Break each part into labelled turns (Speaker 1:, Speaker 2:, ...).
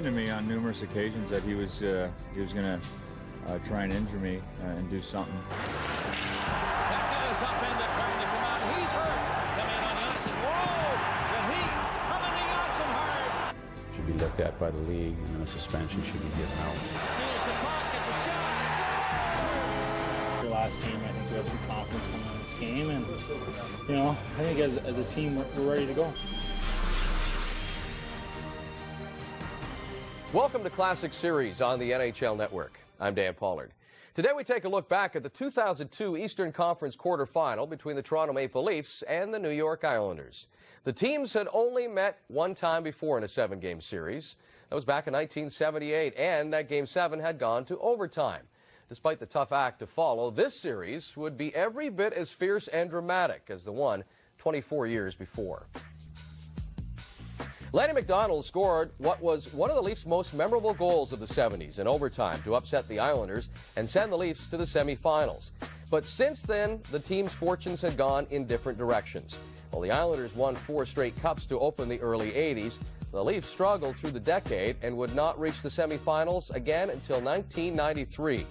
Speaker 1: To me on numerous occasions that he was going to try and injure me and do something.
Speaker 2: That is up in the trying to come out. He's hurt. Coming in on Janssen. Whoa! The heat coming to Janssen hard.
Speaker 3: Should be looked at by the league, and a suspension should be given out.
Speaker 2: Steals the puck, gets a shot.
Speaker 4: Our last game, I think we have some confidence coming in this game, and I think as a team we're ready to go.
Speaker 5: Welcome to Classic Series on the NHL Network. I'm Dan Pollard. Today we take a look back at the 2002 Eastern Conference quarterfinal between the Toronto Maple Leafs and the New York Islanders. The teams had only met one time before in a 7-game series. That was back in 1978, and that Game 7 had gone to overtime. Despite the tough act to follow, this series would be every bit as fierce and dramatic as the one 24 years before. Lanny McDonald scored what was one of the Leafs' most memorable goals of the 70s in overtime to upset the Islanders and send the Leafs to the semifinals. But since then, the team's fortunes had gone in different directions. While the Islanders won 4 straight cups to open the early 80s, the Leafs struggled through the decade and would not reach the semifinals again until 1993.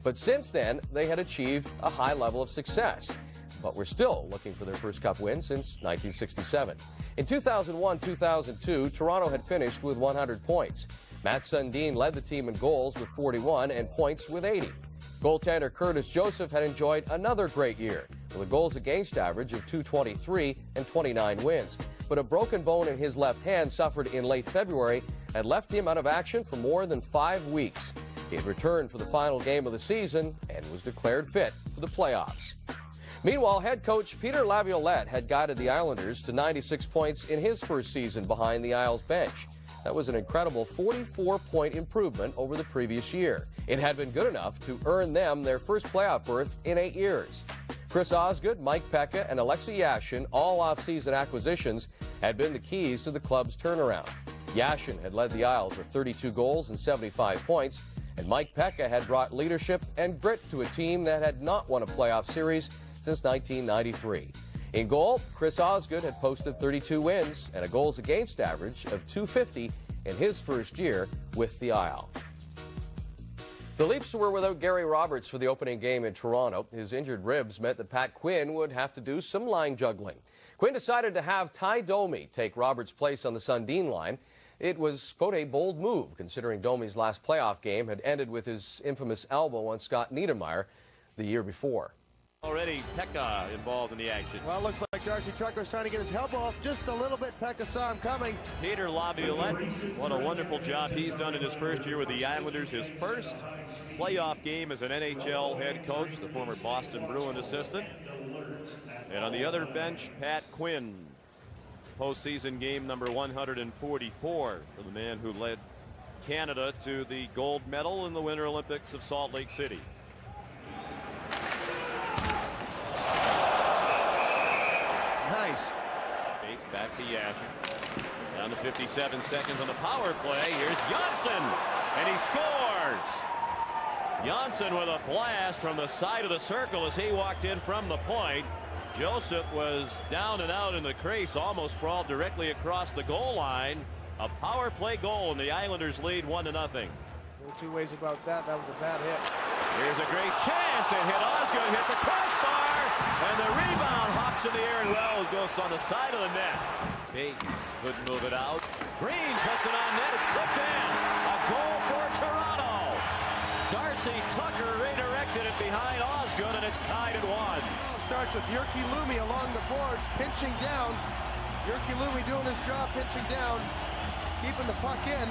Speaker 5: But since then, they had achieved a high level of success. But we're still looking for their first cup win since 1967. In 2001-2002, Toronto had finished with 100 points. Matt Sundin led the team in goals with 41 and points with 80. Goaltender Curtis Joseph had enjoyed another great year with a goals against average of .223 and 29 wins. But a broken bone in his left hand suffered in late February had left him out of action for more than 5 weeks. He had returned for the final game of the season and was declared fit for the playoffs. Meanwhile, head coach Peter Laviolette had guided the Islanders to 96 points in his first season behind the Isles bench. That was an incredible 44-point improvement over the previous year. It had been good enough to earn them their first playoff berth in 8 years. Chris Osgood, Mike Peca, and Alexei Yashin, all off-season acquisitions, had been the keys to the club's turnaround. Yashin had led the Isles with 32 goals and 75 points, and Mike Peca had brought leadership and grit to a team that had not won a playoff series since 1993. In goal, Chris Osgood had posted 32 wins and a goals against average of .250 in his first year with the Isle. The Leafs were without Gary Roberts for the opening game in Toronto. His injured ribs meant that Pat Quinn would have to do some line juggling. Quinn decided to have Ty Domi take Roberts' place on the Sundin line. It was, quote, a bold move, considering Domi's last playoff game had ended with his infamous elbow on Scott Niedermayer the year before.
Speaker 6: Already Peca involved in the action.
Speaker 7: Well, it looks like Darcy Trucker's trying to get his elbow up just a little bit. Peca saw him coming.
Speaker 6: Peter Laviolette, what a wonderful job he's done in his first year with the Islanders. His first playoff game as an NHL head coach, the former Boston Bruin assistant. And on the other bench, Pat Quinn. Postseason game number 144 for the man who led Canada to the gold medal in the Winter Olympics of Salt Lake City.
Speaker 7: Nice.
Speaker 6: Bates back to Yashin. Down to 57 seconds on the power play. Here's Janssen, and he scores. Janssen with a blast from the side of the circle as he walked in from the point. Joseph was down and out in the crease, almost sprawled directly across the goal line. A power play goal, and the Islanders lead 1-0.
Speaker 7: No two ways about that. That was a bad hit.
Speaker 6: Here's a great chance. It hit Osgood, hit the crossbar, and the rebound hops in the air and well goes on the side of the net. Bates couldn't move it out. Green puts it on net. It's tipped in. A goal for Toronto. Darcy Tucker redirected it behind Osgood, and it's tied at 1.
Speaker 7: Starts with Jyrki Lumi along the boards, pinching down. Jyrki Lumi doing his job, pinching down, keeping the puck in.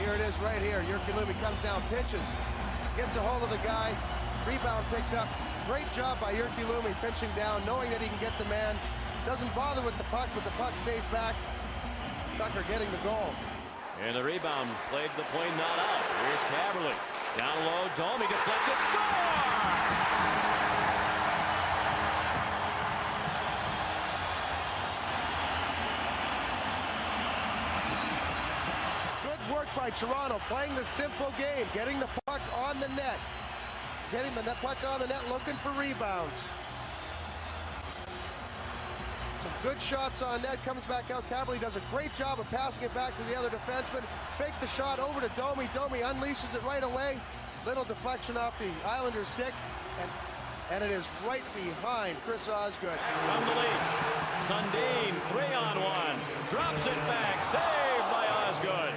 Speaker 7: Here it is right here. Jyrki Lumi comes down, pinches, gets a hold of the guy, rebound picked up. Great job by Jyrki Lumi pinching down, knowing that he can get the man. Doesn't bother with the puck, but the puck stays back. Tucker getting the goal.
Speaker 6: And the rebound played the point not out. Here's Caberly. Down low, Domi deflected, score!
Speaker 7: Good work by Toronto, playing the simple game, getting the puck on the net. Getting the puck on the net, looking for rebounds. Some good shots on net, comes back out. Cavalier does a great job of passing it back to the other defenseman. Fake the shot over to Domi. Domi unleashes it right away. Little deflection off the Islanders' stick, and it is right behind Chris Osgood.
Speaker 6: From the Leafs, Sundin 3-on-1, drops it back, saved by Osgood.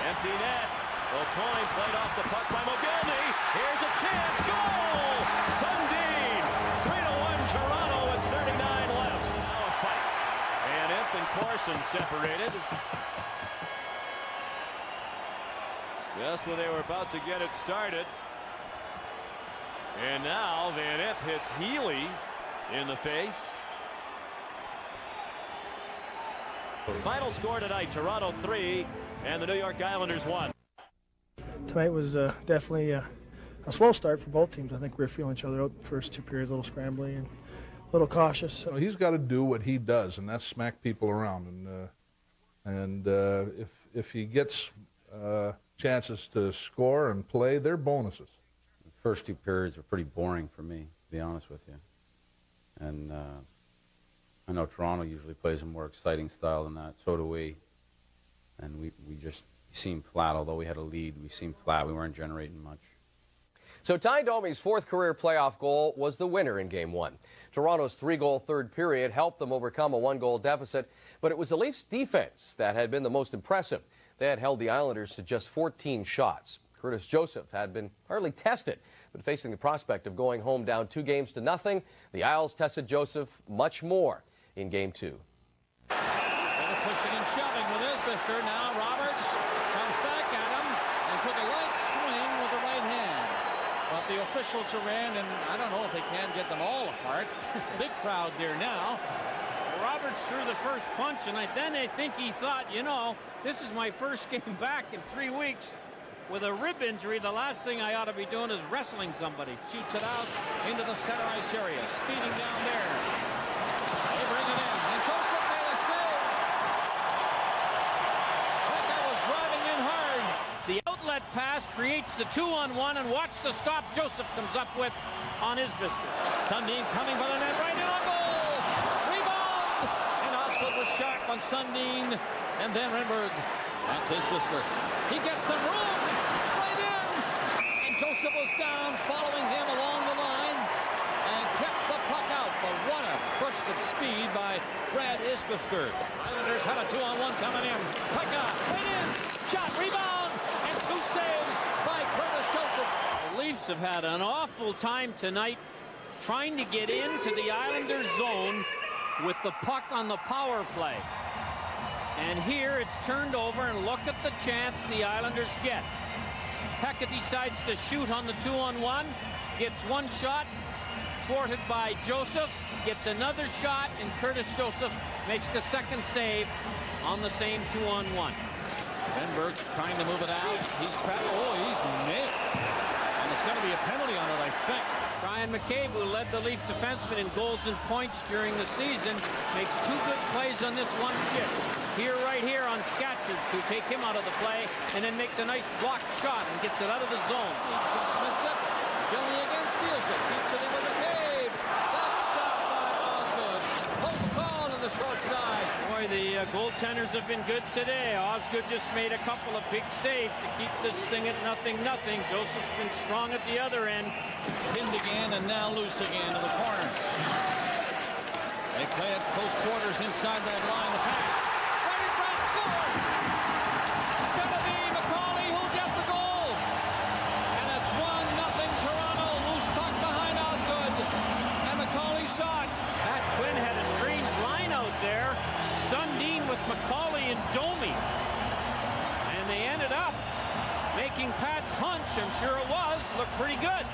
Speaker 6: Empty net. O'Coin played off the puck by Mogilny. Here's a chance, goal! Sundin, 3-1 Toronto with 39 left. Now a fight. And Imp and Corson separated. Just when they were about to get it started. And now Van Imp hits Healy in the face. Final score tonight, Toronto 3 and the New York Islanders 1.
Speaker 8: Tonight was definitely a slow start for both teams. I think we were feeling each other out the first two periods, a little scrambly and a little cautious.
Speaker 9: Well, he's got to do what he does, and that's smack people around. And if he gets chances to score and play, they're bonuses.
Speaker 3: The first two periods were pretty boring for me, to be honest with you. And I know Toronto usually plays a more exciting style than that. So do we. And we just seemed flat. Although we had a lead, we seemed flat. We weren't generating much.
Speaker 5: So Ty Domi's fourth career playoff goal was the winner in Game 1. Toronto's 3-goal third period helped them overcome a 1-goal deficit, but it was the Leafs' defense that had been the most impressive. They had held the Islanders to just 14 shots. Curtis Joseph had been hardly tested, but facing the prospect of going home down 2-0, the Isles tested Joseph much more in Game 2.
Speaker 2: Pushing and shoving with Isbister. Now Roberts comes back at him and took a light swing with the right hand. But the officials are in, and I don't know if they can get them all apart. Big crowd there now.
Speaker 10: Roberts threw the first punch, and then I think he thought, you know, this is my first game back in 3 weeks. With a rib injury, the last thing I ought to be doing is wrestling somebody.
Speaker 2: Shoots it out into the center ice area, speeding down there. They bring it in, and Joseph made a save. That guy was driving in hard.
Speaker 10: The outlet pass creates the 2-on-1, and watch the stop Joseph comes up with on Isbister.
Speaker 2: Sundin coming by the net, right in on goal. Rebound, and Osgood was sharp on Sundin, and then Renberg. That's Isbister. He gets some room, right in, and Joseph was down, following him along the line, and kept the puck out. But what a burst of speed by Brad Isbister. Islanders have a 2-on-1 coming in. Puck out, right in, shot, rebound, and 2 saves by Curtis Joseph.
Speaker 10: The Leafs have had an awful time tonight trying to get into the Islanders' zone with the puck on the power play. And here it's turned over, and look at the chance the Islanders get. Pekka decides to shoot on the 2-on-1, gets one shot, thwarted by Joseph, gets another shot, and Curtis Joseph makes the second save on the same 2-on-1.
Speaker 2: Renberg trying to move it out. He's trapped. Oh, he's nailed. And it's going to be a penalty on it, I think.
Speaker 10: Brian McCabe, who led the Leaf defensemen in goals and points during the season, makes 2 good plays on this one shift. Right here on Scatchard to take him out of the play, and then makes a nice blocked shot and gets it out of the zone.
Speaker 2: He dismissed it. Gilly again steals it. Keeps it in with McCabe. That's stopped by Osgood. Close call on the short side.
Speaker 10: Boy, the goaltenders have been good today. Osgood just made a couple of big saves to keep this thing at 0-0. Joseph's been strong at the other end.
Speaker 2: Pinned again and now loose again to the corner. They play it close quarters inside that line. The pass. Right in front. Score. It's going to be McCauley who'll get the goal. And it's 1-0 Toronto. Loose puck behind Osgood. And McCauley shot.
Speaker 10: Pat Quinn had a strange line out there. Sundin with McCauley and Domi. And they ended up making Pat's hunch, I'm sure it was, look pretty good.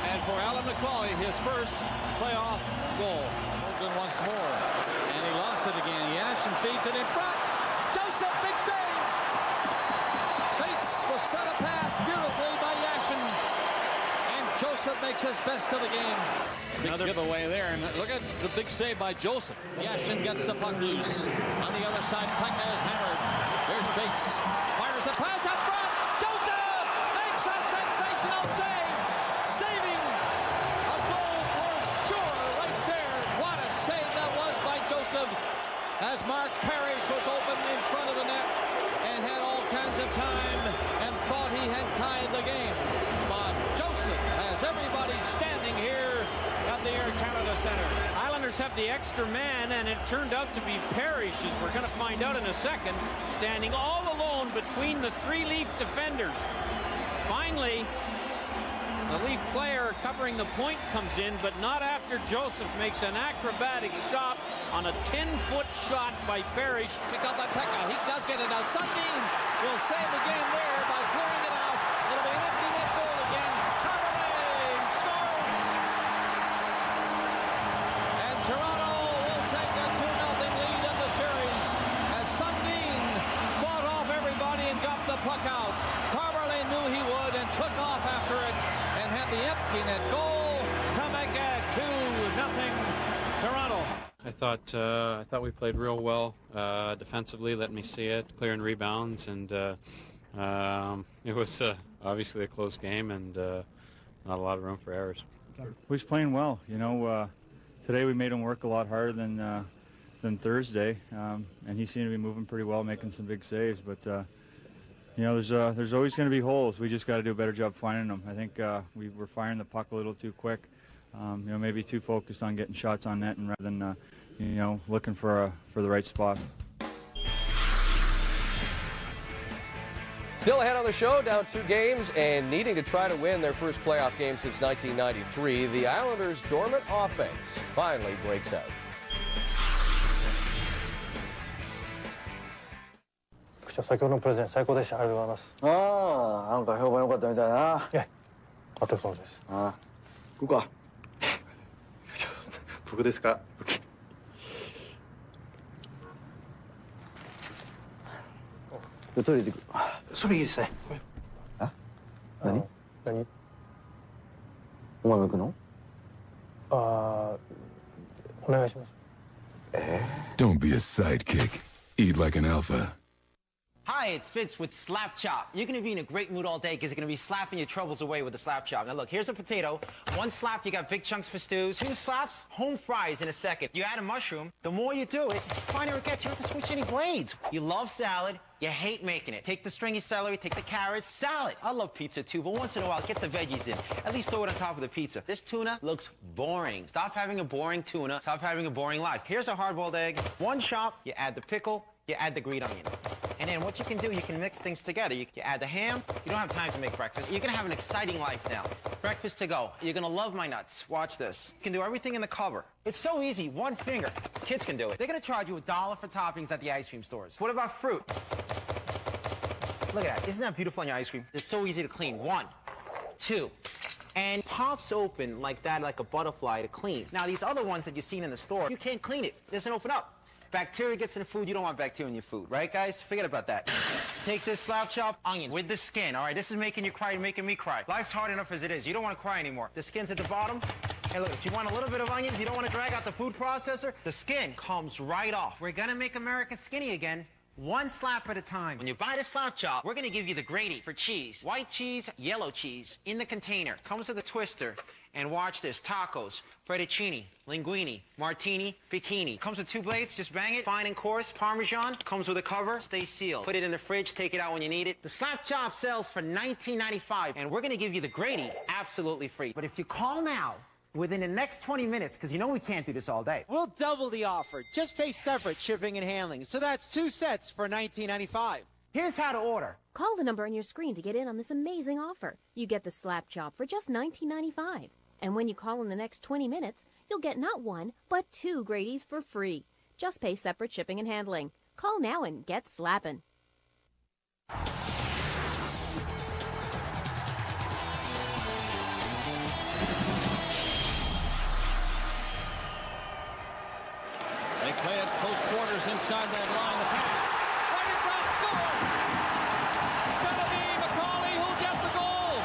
Speaker 2: And for Alan McCauley, his first playoff goal. Morgan once more. And he lost it again. Yashin feeds it in front. Joseph, big save. Bates was fed a pass beautifully by Yashin. And Joseph makes his best of the game. Big giveaway there. And look at the big save by Joseph. Yashin gets the puck loose. On the other side, Pekka is hammered. There's Bates. Fires a pass out front. Joseph makes a sensational save. Saving a goal for sure right there. What a save that was by Joseph. as Mark Parrish was open in front of the net and had all kinds of time and thought he had tied the game. But Joseph has everybody standing here at the Air Canada Centre.
Speaker 10: Islanders have the extra man, and it turned out to be Parrish, as we're going to find out in a second, standing all alone between the three Leaf defenders. Finally, the Leaf player covering the point comes in, but not after Joseph makes an acrobatic stop on a 10-foot shot by Parrish.
Speaker 2: Pick up by Pekka. He does get it out. Sundin will save the game there by clearing it out. It'll be an empty net goal again. Carbonet scores! And Toronto will take a 2-0 lead in the series as Sundin fought off everybody and got the puck out. Carbonet knew he would and took off after it and had the empty net goal to make it 2-0 Toronto.
Speaker 11: I thought we played real well defensively. Let me see it, clearing rebounds, and it was obviously a close game and not a lot of room for errors.
Speaker 1: He's playing well. You know, today we made him work a lot harder than Thursday, and he seemed to be moving pretty well, making some big saves. But you know, there's always going to be holes. We just got to do a better job finding them. I think we were firing the puck a little too quick. You know, maybe too focused on getting shots on net and rather than you know, looking for the right spot.
Speaker 5: Still ahead on the show, down 2 games and needing to try to win their first playoff game since 1993. The Islanders' dormant offense finally breaks out.
Speaker 12: Coach, 先ほどのプレゼン最高でした。ありがとうございます。ああ、なんか評判良かったみたいな。ええ、全くそうです。ああ、行こうか。僕ですか。トイレ行ってくる。それいいですね。あ？何？何？お前も行くの？ああ、お願いします。
Speaker 13: Don't be a sidekick. Eat like an alpha.
Speaker 14: Hi, it's Fitz with Slap Chop. You're going to be in a great mood all day because you're going to be slapping your troubles away with the Slap Chop. Now look, here's a potato. 1 slap, you got big chunks for stews. 2 slaps, home fries in a second. You add a mushroom, the more you do it, the finer it gets. You don't have to switch any blades. You love salad, you hate making it. Take the stringy celery, take the carrots, salad. I love pizza too, but once in a while, get the veggies in. At least throw it on top of the pizza. This tuna looks boring. Stop having a boring tuna. Stop having a boring life. Here's a hard-boiled egg. 1 chop, you add the pickle, you add the green onion. And then what you can do, you can mix things together. You add the ham. You don't have time to make breakfast. You're going to have an exciting life now. Breakfast to go. You're going to love my nuts. Watch this. You can do everything in the cover. It's so easy. 1 finger. Kids can do it. They're going to charge you $1 for toppings at the ice cream stores. What about fruit? Look at that. Isn't that beautiful on your ice cream? It's so easy to clean. 1, 2. And pops open like that, like a butterfly to clean. Now, these other ones that you've seen in the store, you can't clean it. It doesn't open up. Bacteria gets in the food. You don't want bacteria in your food, right, guys? Forget about that. Take this Slap Chop onion with the skin. All right, this is making you cry and making me cry. Life's hard enough as it is. You don't want to cry anymore. The skin's at the bottom. Hey, look, so you want a little bit of onions. You don't want to drag out the food processor. The skin comes right off. We're going to make America skinny again. 1 slap at a time. When you buy the Slap Chop, we're going to give you the grady for cheese. White cheese, yellow cheese in the container. Comes with a twister. And watch this, tacos, fettuccine, linguine, martini, bikini. Comes with 2 blades, just bang it. Fine and coarse, Parmesan. Comes with a cover, stay sealed. Put it in the fridge, take it out when you need it. The Slap Chop sells for $19.95, and we're gonna give you the grady absolutely free. But if you call now, within the next 20 minutes, because you know we can't do this all day.
Speaker 15: We'll double the offer. Just pay separate shipping and handling. So that's 2 sets for $19.95.
Speaker 14: Here's how to order.
Speaker 16: Call the number on your screen to get in on this amazing offer. You get the Slap Chop for just $19.95. And when you call in the next 20 minutes, you'll get not 1, but 2 Grady's for free. Just pay separate shipping and handling. Call now and get slappin'.
Speaker 2: They play it close quarters inside that line. The pass. Right in front. Score! It's going to be McCauley who'll get the goal.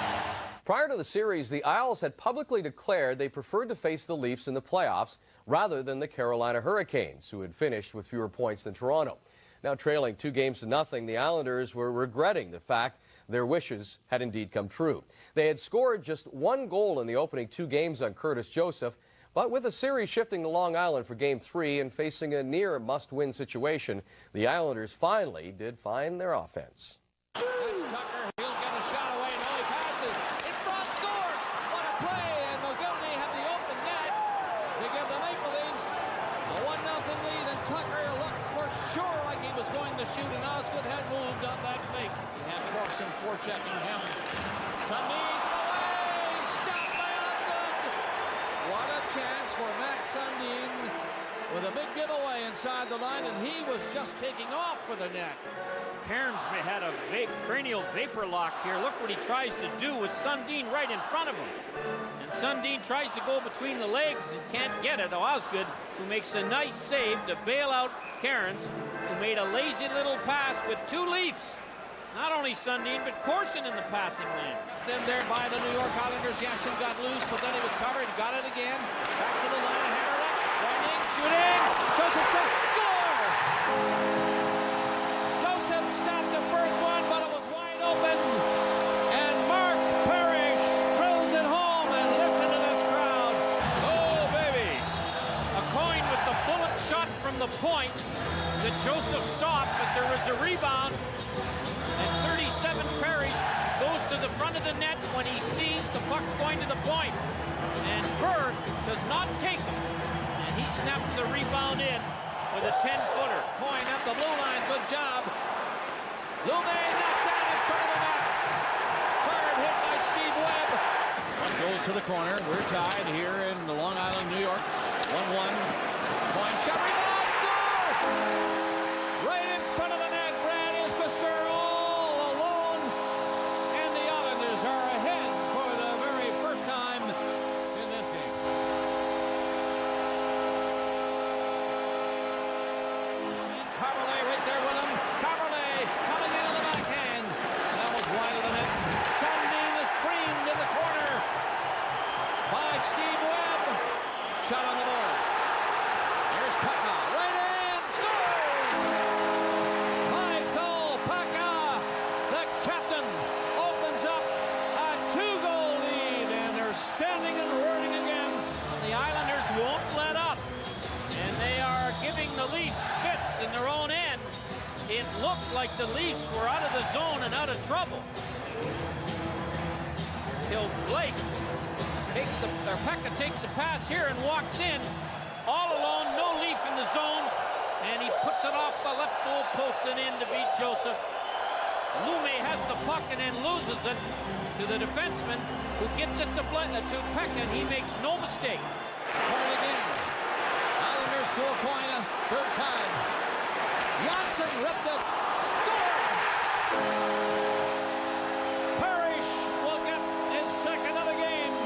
Speaker 5: Prior to the series, the Isles had publicly declared they preferred to face the Leafs in the playoffs rather than the Carolina Hurricanes, who had finished with fewer points than Toronto. Now trailing 2-0, the Islanders were regretting the fact their wishes had indeed come true. They had scored just 1 goal in the opening 2 games on Curtis Joseph, But with the series shifting to Long Island for Game 3 and facing a near must-win situation, the Islanders finally did find their offense.
Speaker 2: That's Tucker. He'll get a shot away. No, he passes. In front, score! What a play! And McGivney had the open net to give the Maple Leafs a 1-0 lead. And Tucker looked for sure like he was going to shoot, and Osgood had moved on that fake. He had Corson forechecking him. Sundin away! Stopped by Osgood! What a chance for Matt Sundin with a big giveaway inside the line, and he was just taking off for the net.
Speaker 10: Cairns had a cranial vapor lock here. Look what he tries to do with Sundin right in front of him. And Sundin tries to go between the legs and can't get it. Osgood, who makes a nice save to bail out Cairns, who made a lazy little pass with two Leafs. Not only Sundin, but Corson in the passing lane.
Speaker 2: Then there by the New York Islanders, Yashin got loose, but then he was covered, got it again. Back to the line of Hammerleck, running, shooting. Josephson, score! Joseph stopped the first one, but it was wide open. And Mark Parrish throws it home, and listen to this crowd. Oh, baby.
Speaker 10: A coin with the bullet shot from the point that Joseph stopped, but there was a rebound. And 37 Parrish goes to the front of the net when he sees the puck's going to the point. And Berg does not take him. And he snaps the rebound in with a 10-footer.
Speaker 2: Point up the blue line, good job. Lume knocked down in front of the net. Bird hit by Steve Webb. One goes to the corner. We're tied here in Long Island, New York. 1-1. Point shot, rebound, score! Right in front of the net, Brad Isbister all alone. And the Islanders are ahead for the very first time in this game. And Carberlay right there with him. Carberlay coming in on the backhand. That was wide of the net. Sundin is creamed in the corner by Steve Webb. Shot on the boards. Here's Pekka. Right in. Scores! Michael Pekka, the captain, opens up a 2-goal lead. And they're standing and roaring again.
Speaker 10: The Islanders won't let up. And they are giving the Leafs fits in their own end. It looked like the Leafs were out of the zone and out of trouble. Till Blake Pekka takes the pass here and walks in. All alone, no Leaf in the zone. And he puts it off the left goal post and in to beat Joseph. Lume has the puck and then loses it to the defenseman, who gets it to Pekka, and he makes no mistake.
Speaker 2: Point again. Islanders to a point a third time. Janssen ripped it. Score! Parrish will get his second of the game.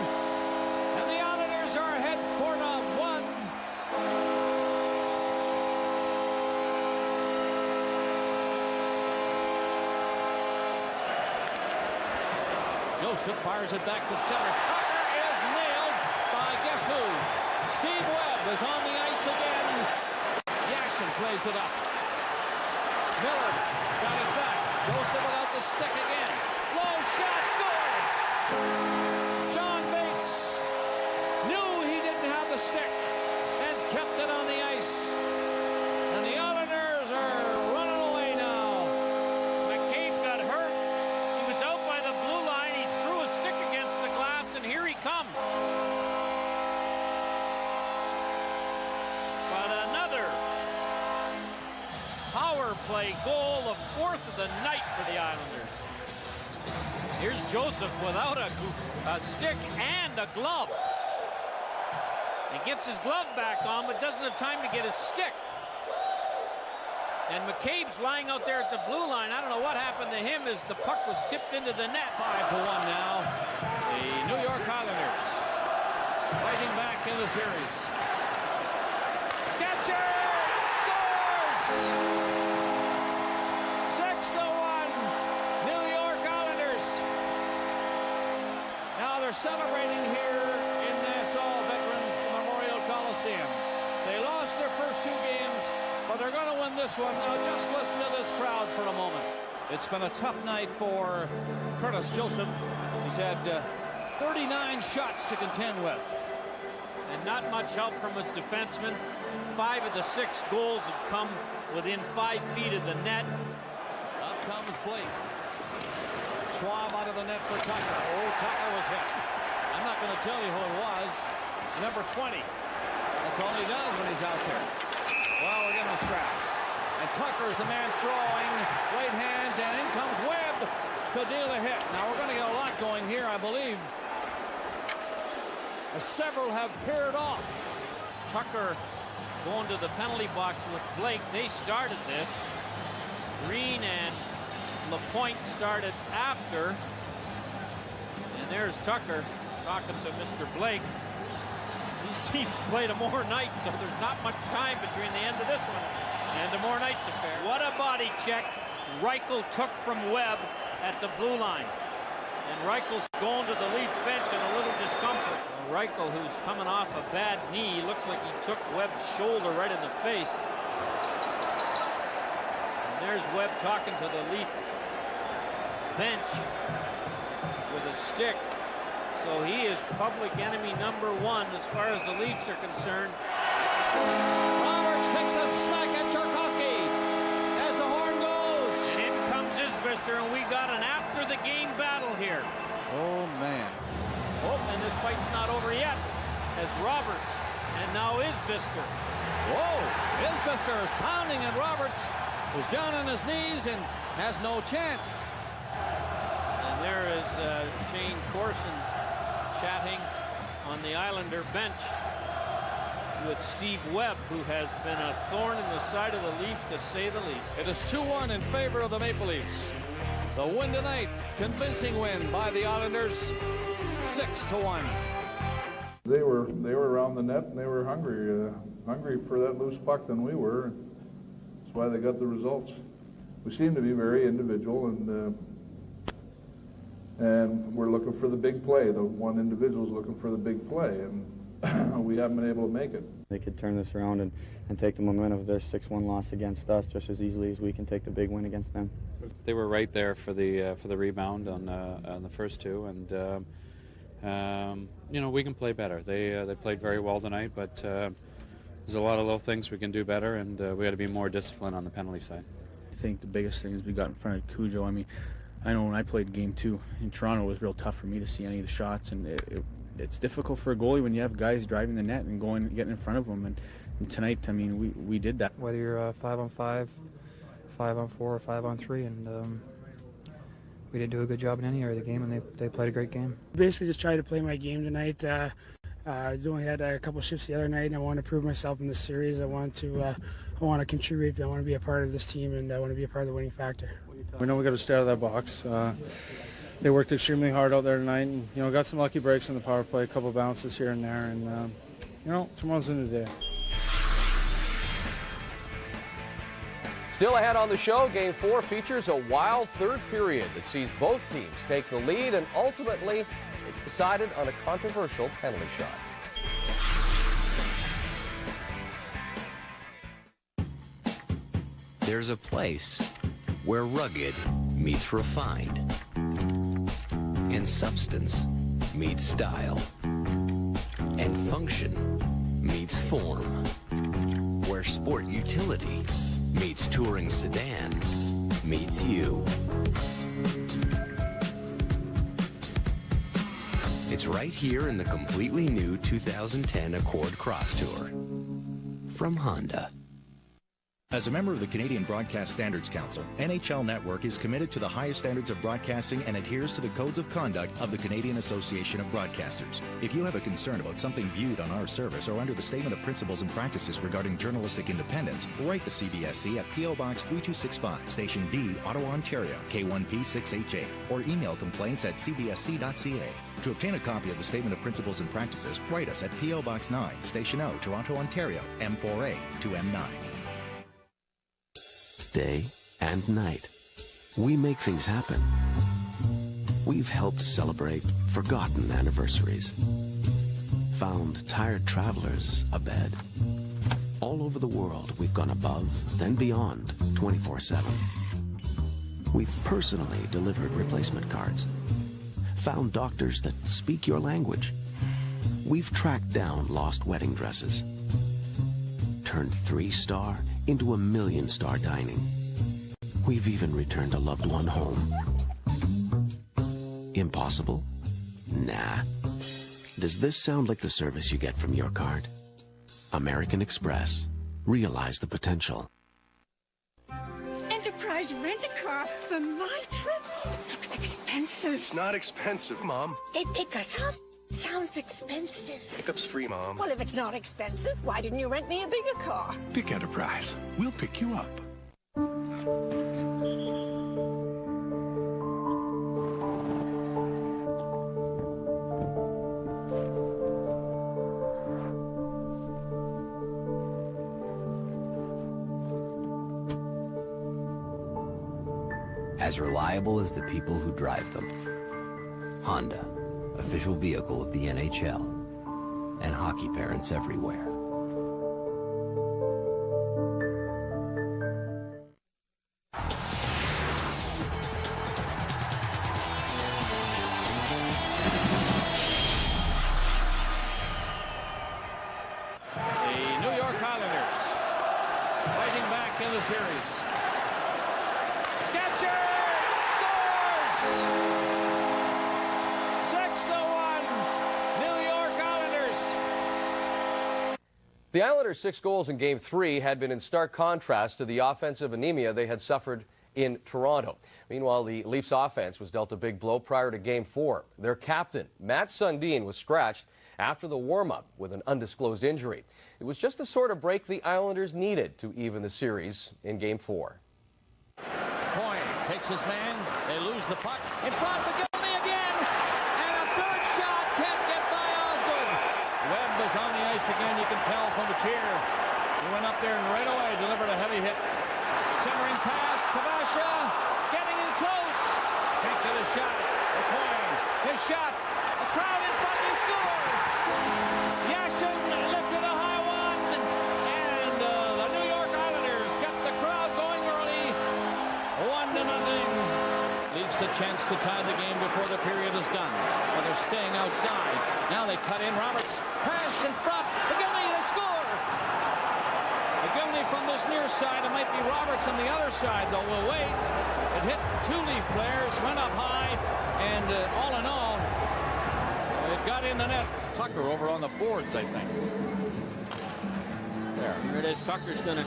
Speaker 2: And the Islanders are ahead 4-1. Joseph fires it back to center. Tucker is nailed by guess who? Steve Webb is on the ice again. Yashin plays it up. Miller got it back. Joseph without the stick again. Low shot, scored! John Bates knew he didn't have the stick and kept it on the ice. And the Islanders are running away now.
Speaker 10: McCabe got hurt. He was out by the blue line. He threw a stick against the glass, and here he comes. But another power play goal, the fourth of the night for the Islanders. Here's Joseph without a stick and a glove. He gets his glove back on, but doesn't have time to get his stick. And McCabe's lying out there at the blue line. I don't know what happened to him as the puck was tipped into the net.
Speaker 2: 5-1 now. The New York Islanders fighting back in the series. Sketcher scores! 6-1. New York Islanders. Now they're celebrating here in Nassau Veterans Memorial Coliseum. They lost their first two games, but they're going to win this one. Now just listen to this crowd for a moment. It's been a tough night for Curtis Joseph. He's had 39 shots to contend with.
Speaker 10: and not much help from his defensemen. 5 of the 6 goals had come within 5 feet of the net.
Speaker 2: Up comes Blake. Schwab out of the net for Tucker. Oh, Tucker was hit. I'm not going to tell you who it was. It's number 20. That's all he does when he's out there. Well, we're getting a scrap. And Tucker is the man throwing. Right hands, and in comes Webb to deal a hit. Now we're going to get a lot going here, I believe. Several have paired off.
Speaker 10: Tucker going to the penalty box with Blake. They started this. Green and LaPointe started after. And there's Tucker talking to Mr. Blake. These teams play tomorrow night, so there's not much time between the end of this one and tomorrow night's affair. What a body check Reichel took from Webb at the blue line. And Reichel's going to the Leaf bench in a little discomfort. Reichel, who's coming off a bad knee, looks like he took Webb's shoulder right in the face. And there's Webb talking to the Leaf bench with a stick. So he is public enemy number 1 as far as the Leafs are concerned.
Speaker 2: Roberts takes a smack at Charkowski as the horn goes.
Speaker 10: And in comes Isbister, and we got an after-the-game battle here.
Speaker 2: Oh, man.
Speaker 10: Oh, and this fight's not over yet, as Roberts, and now Isbister.
Speaker 2: Whoa! Isbister is pounding, and Roberts is down on his knees and has no chance.
Speaker 10: And there is Shane Corson chatting on the Islander bench with Steve Webb, who has been a thorn in the side of the Leafs, to say the least.
Speaker 2: It is 2-1 in favor of the Maple Leafs. The win tonight, convincing win by the Islanders, 6-1.
Speaker 9: They were around the net, and they were hungry for that loose puck than we were. That's why they got the results. We seem to be very individual, and we're looking for the big play. The one individual's looking for the big play, and we haven't been able to make it.
Speaker 17: They could turn this around and take the momentum of their 6-1 loss against us just as easily as we can take the big win against them.
Speaker 11: They were right there for the rebound on the first 2, and you know, we can play better. They played very well tonight, but there's a lot of little things we can do better, and we got to be more disciplined on the penalty side.
Speaker 4: I think the biggest thing is we got in front of Cujo. I mean, I know when I played game 2 in Toronto, it was real tough for me to see any of the shots, and it's difficult for a goalie when you have guys driving the net and getting in front of them. And tonight, I mean, we did that.
Speaker 18: Whether you're 5-on-5, 5-on-4, or 5-on-3, and we did do a good job in any area of the game, and they played a great game.
Speaker 19: Basically, just tried to play my game tonight. I only had a couple shifts the other night, and I want to prove myself in this series. I want to contribute. I want to be a part of this team, and I want to be a part of the winning factor.
Speaker 20: We know we got to stay out of that box. They worked extremely hard out there tonight, and got some lucky breaks in the power play, a couple bounces here and there, and tomorrow's a new day.
Speaker 5: Still ahead on the show, Game 4 features a wild third period that sees both teams take the lead, and ultimately it's decided on a controversial penalty shot.
Speaker 21: There's a place where rugged meets refined, and substance meets style, and function meets form, where sport utility meets touring sedan meets you. It's right here in the completely new 2010 Accord Cross Tour from Honda.
Speaker 22: As a member of the Canadian Broadcast Standards Council, NHL Network is committed to the highest standards of broadcasting and adheres to the codes of conduct of the Canadian Association of Broadcasters. If you have a concern about something viewed on our service or under the Statement of Principles and Practices regarding journalistic independence, write the CBSC at P.O. Box 3265, Station D, Ottawa, Ontario, K1P6HA, or email complaints at cbsc.ca. To obtain a copy of the Statement of Principles and Practices, write us at P.O. Box 9, Station O, Toronto, Ontario, M4A to M9.
Speaker 21: Day and night, we make things happen. We've helped celebrate forgotten anniversaries, found tired travelers a bed. All over the world, we've gone above, then beyond, 24/7. We've personally delivered replacement cards, found doctors that speak your language, we've tracked down lost wedding dresses, turned 3-star into 1-million-star dining. We've even returned a loved one home. Impossible? Nah. Does this sound like the service you get from your card? American Express. Realize the potential.
Speaker 6: Enterprise rent-a-car for my trip? Looks expensive.
Speaker 7: It's not expensive, Mom.
Speaker 6: They pick us up. Sounds expensive.
Speaker 7: Pickup's free, Mom.
Speaker 6: Well, if it's not expensive, why didn't you rent me a bigger car?
Speaker 7: Pick Enterprise. We'll pick you up.
Speaker 23: As reliable as the people who drive them. Honda, official vehicle of the NHL, and hockey parents everywhere.
Speaker 2: The New York Islanders fighting back in the series. Sketcher scores! 6-1, New York Islanders.
Speaker 5: The Islanders' 6 goals in Game 3 had been in stark contrast to the offensive anemia they had suffered in Toronto. Meanwhile, the Leafs offense was dealt a big blow prior to Game 4. Their captain, Matt Sundin, was scratched after the warm-up with an undisclosed injury. It was just the sort of break the Islanders needed to even the series in Game 4.
Speaker 2: Point takes his man. They lose the puck. In front, McGillney again. And a third shot can't get by Osgood. Webb is on the ice again. You can tell from the cheer. He went up there and right away delivered a heavy hit. Centering pass. Kavasha getting in close. Can't get a shot. Coin. His shot. A crowd in front. They score. Yashin lifted a high one. And the New York Islanders got the crowd going early. 1-0. Leafs a chance to tie the game before the period is done. But they're staying outside. Now they cut in. Roberts. Pass in front. McGillney, they score. McGillney from this near side. It might be Roberts on the other side, though. We'll wait. It hit 2 Leaf players, went up high, and all in all, it got in the net. Tucker over on the boards, I think.
Speaker 10: There it is. Tucker's gonna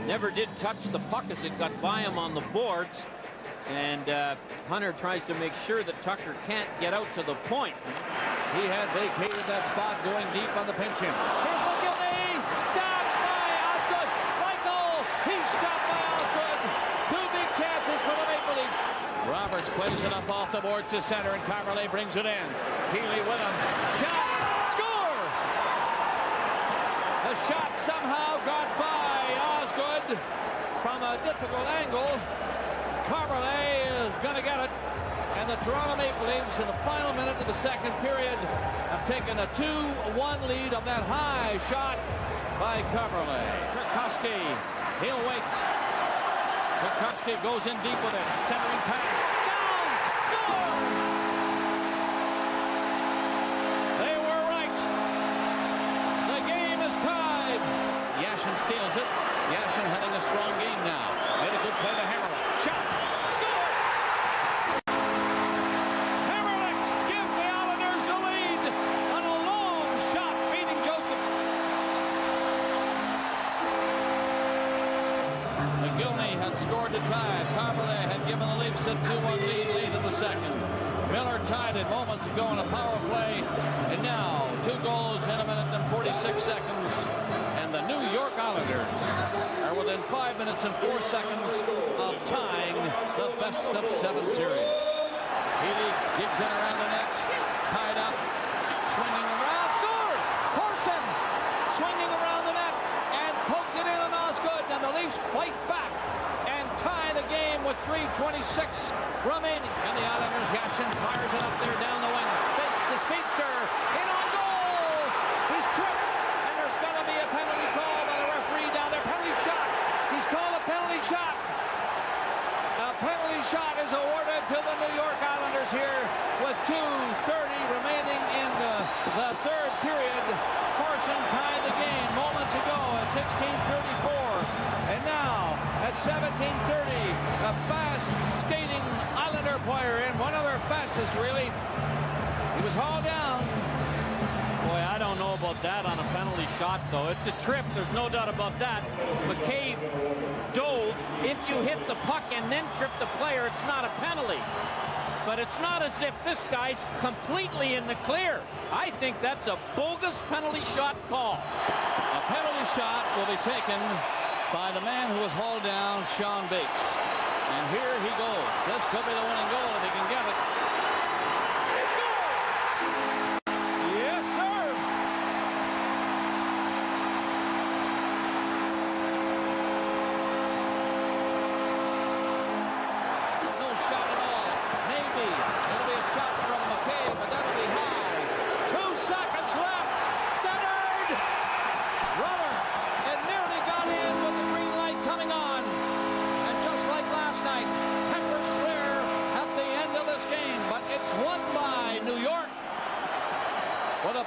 Speaker 10: never did touch the puck as it got by him on the boards, and Hunter tries to make sure that Tucker can't get out to the point.
Speaker 2: He had vacated that spot going deep on the pinch him. Here's McGillney. Stopped by Osgood. Right goal. He's stopped by Osgood. 2 big chances for the Maple Leafs. Roberts plays it up off the boards to center, and Carverlay brings it in. Healy with him. Shot. Score! The shot somehow got by Osgood from a difficult angle. Carverlay is going to get it. And the Toronto Maple Leafs in the final minute of the second period have taken a 2-1 lead on that high shot by Carverlay. Kirkowski, he'll wait. Kirkowski goes in deep with it. Centering pass. Down! Score! They were right. The game is tied. Yashin steals it. Yashin having a strong game now. Made a good play to Hammerley. Shot! Score! Hammerley gives the Islanders the lead on a long shot beating Joseph. McGillney had scored to tie. Carverlay had given the Leafs a 2-1 lead in the second. Miller tied it moments ago in a power play. And now 2 goals in a minute and 46 seconds. And the New York Islanders are within 5 minutes and 4 seconds of tying the best-of-7 series. Healy digs in around the net. Tied up. Swinging around. Scored! Corson swinging around the net and poked it in on Osgood. And the Leafs fight back and tie the game with 3:26 remaining. And the Islanders, Yashin fires it up there down the wing. Fakes the speedster. In on goal! He's tripped. And there's going to be a penalty call by the referee down there. Penalty shot. He's called a penalty shot. A penalty shot is awarded to the New York Islanders here with 2:30 remaining in the third period. Carson tied the game moments ago at 16:34. And now at 17:30, a fast skating Islander player in, one of their fastest really. He was hauled down.
Speaker 10: Boy, I don't know about that on a penalty shot, though. It's a trip, there's no doubt about that. McCabe dove. If you hit the puck and then trip the player, it's not a penalty. But it's not as if this guy's completely in the clear. I think that's a bogus penalty shot call.
Speaker 2: A penalty shot will be taken by the man who was hauled down, Sean Bates. And here he goes. This could be the winning goal if he can get it.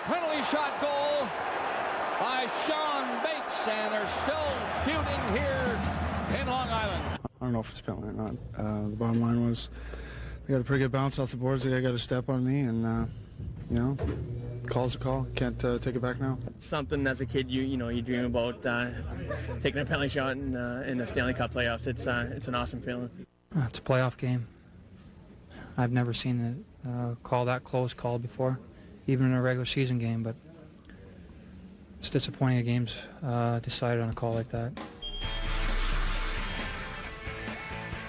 Speaker 2: Penalty shot goal by Sean Bates, and they're still feuding here in Long Island.
Speaker 20: I don't know if it's penalty or not. The bottom line was they got a pretty good bounce off the boards. The guy got a step on me, and you know, call's a call. Can't take it back now.
Speaker 1: Something as a kid you dream about taking a penalty shot in the Stanley Cup playoffs. It's an awesome feeling.
Speaker 18: It's a playoff game. I've never seen it call that close call before, even in a regular season game, but it's disappointing a game's decided on a call like that.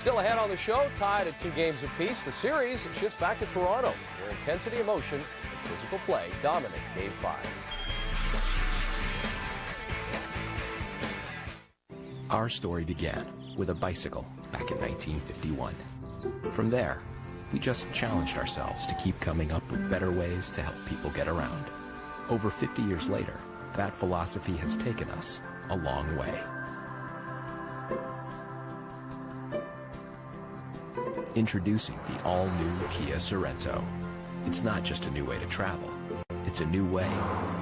Speaker 5: Still ahead on the show, tied at 2 games apiece. The series shifts back to Toronto, where intensity, emotion, and physical play dominate Game 5.
Speaker 23: Our story began with a bicycle back in 1951. From there, we just challenged ourselves to keep coming up with better ways to help people get around. Over 50 years later, that philosophy has taken us a long way. Introducing the all-new Kia Sorento. It's not just a new way to travel, it's a new way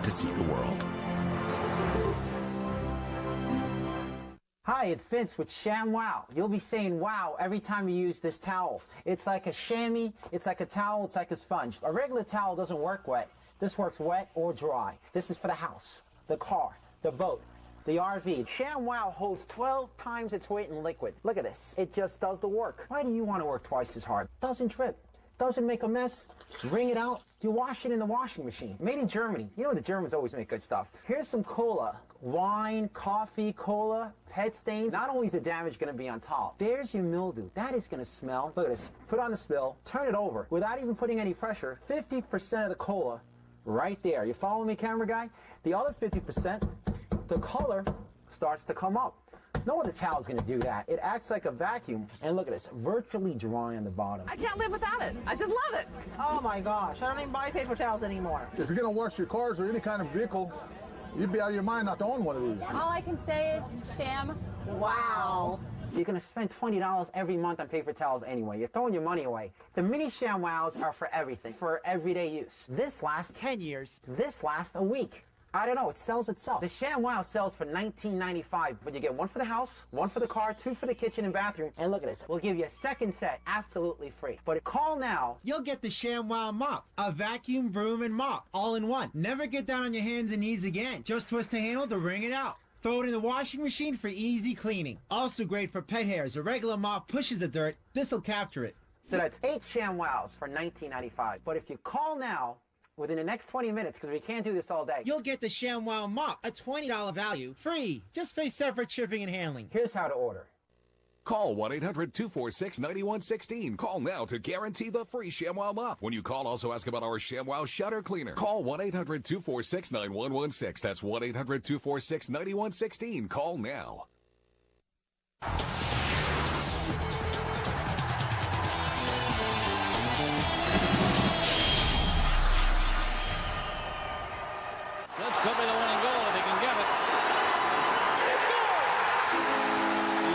Speaker 23: to see the world.
Speaker 14: Hi, it's Vince with ShamWow. You'll be saying wow every time you use this towel. It's like a chamois, it's like a towel, it's like a sponge. A regular towel doesn't work wet. This works wet or dry. This is for the house, the car, the boat, the RV. ShamWow holds 12 times its weight in liquid. Look at this. It just does the work. Why do you want to work twice as hard? Doesn't drip. Doesn't make a mess. Wring it out. You wash it in the washing machine. Made in Germany. You know the Germans always make good stuff. Here's some cola. Wine, coffee, cola, pet stains. Not only is the damage going to be on top, there's your mildew. That is going to smell. Look at this. Put on the spill. Turn it over. Without even putting any pressure, 50% of the cola right there. You follow me, camera guy? The other 50%, the color starts to come up. No other towel is going to do that. It acts like a vacuum. And look at this, virtually dry on the bottom.
Speaker 6: I can't live without it. I just love it.
Speaker 14: Oh my gosh, I don't even buy paper towels anymore.
Speaker 3: If you're going to wash your cars or any kind of vehicle, you'd be out of your mind not to own one of these.
Speaker 6: All I can say is sham. Wow.
Speaker 14: You're going to spend $20 every month on paper towels anyway. You're throwing your money away. The mini ShamWows are for everything, for everyday use. This lasts 10 years. This lasts a week. I don't know, it sells itself. The ShamWow sells for $19.95, but you get one for the house, one for the car, 2 for the kitchen and bathroom, and look at this. We'll give you a second set absolutely free. But call now.
Speaker 15: You'll get the ShamWow mop, a vacuum, broom, and mop, all in one. Never get down on your hands and knees again. Just twist the handle to wring it out. Throw it in the washing machine for easy cleaning. Also great for pet hairs. A regular mop pushes the dirt. This'll capture it.
Speaker 14: So that's 8 ShamWows for $19.95. But if you call now, within the next 20 minutes, because we can't do this all day,
Speaker 15: you'll get the ShamWow mop, a $20 value, free. Just pay separate shipping and handling.
Speaker 14: Here's how to order.
Speaker 13: Call 1-800-246-9116. Call now to guarantee the free ShamWow mop. When you call, also ask about our ShamWow shutter cleaner. Call 1-800-246-9116. That's 1-800-246-9116. Call now.
Speaker 2: This could be the winning goal if he can get it. Scores!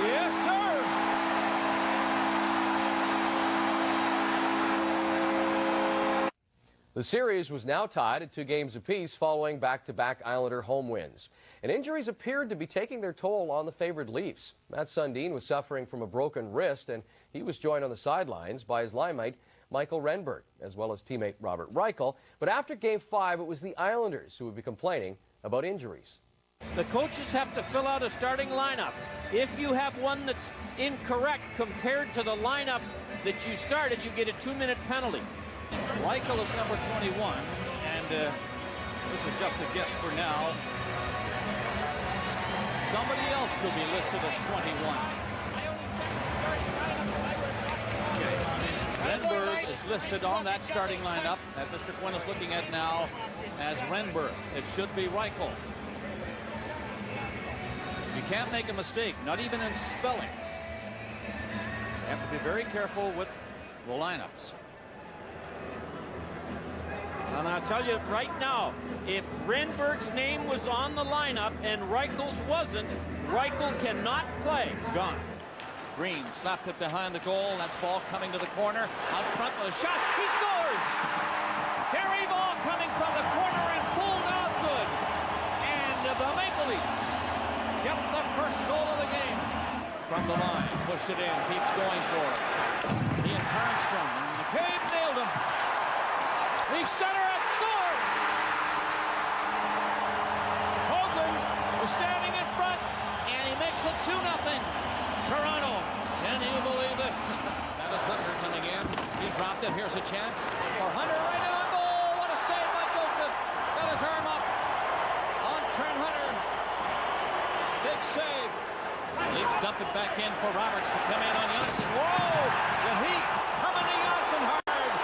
Speaker 2: Yes, sir!
Speaker 5: The series was now tied at 2 games apiece following back-to-back Islander home wins. And injuries appeared to be taking their toll on the favored Leafs. Matt Sundin was suffering from a broken wrist, and he was joined on the sidelines by his line-mate Michael Renberg, as well as teammate Robert Reichel. But after Game 5, it was the Islanders who would be complaining about injuries.
Speaker 10: The coaches have to fill out a starting lineup. If you have one that's incorrect compared to the lineup that you started, you get a 2-minute penalty.
Speaker 2: Reichel is number 21, and this is just a guess for now. Somebody else could be listed as 21. Renberg is listed on that starting lineup that Mr. Quinn is looking at now as Renberg. It should be Reichel. You can't make a mistake, not even in spelling. You have to be very careful with the lineups.
Speaker 10: And I'll tell you right now, if Renberg's name was on the lineup and Reichel's wasn't, Reichel cannot play.
Speaker 2: Gone. Green slapped it behind the goal. That's ball coming to the corner. Out front with a shot. He scores! Carry ball coming from the corner in full Osgood. And the Maple Leafs get the first goal of the game. From the line, pushed it in, keeps going for it. He and Tarnstrom, and McCabe nailed him. Leafs center and score! Hoagland was standing in front, and he makes it 2-0. Toronto, can you believe this? That is Hunter coming in. He dropped it. Here's a chance for Hunter right in on goal. What a save by Joseph. Got his arm up on Trent Hunter. Big save. Leafs dump it back in for Roberts to come in on Janssen. Whoa! The heat coming to Janssen hard.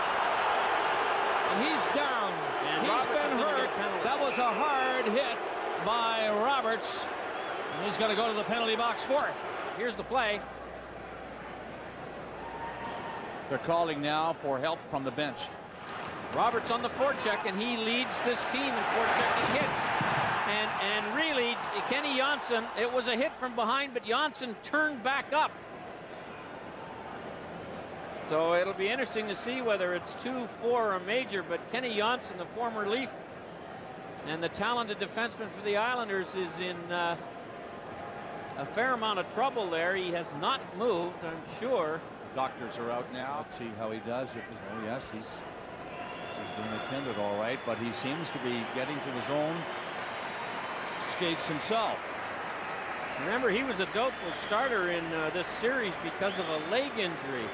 Speaker 2: And he's down. And he's been hurt. That was a hard hit by Roberts. And he's going to go to the penalty box for it.
Speaker 10: Here's the play.
Speaker 2: They're calling now for help from the bench.
Speaker 10: Roberts on the forecheck, and he leads this team in forechecking hits. And really, Kenny Janssen, it was a hit from behind, but Janssen turned back up. So it'll be interesting to see whether it's 2-4 or major, but Kenny Janssen, the former Leaf and the talented defenseman for the Islanders, is in a fair amount of trouble there. He has not moved, I'm sure.
Speaker 2: Doctors are out now. Let's see how he does. Oh, yes, he's being attended all right, but he seems to be getting to the zone. Skates himself.
Speaker 10: Remember, he was a doubtful starter in this series because of a leg injury.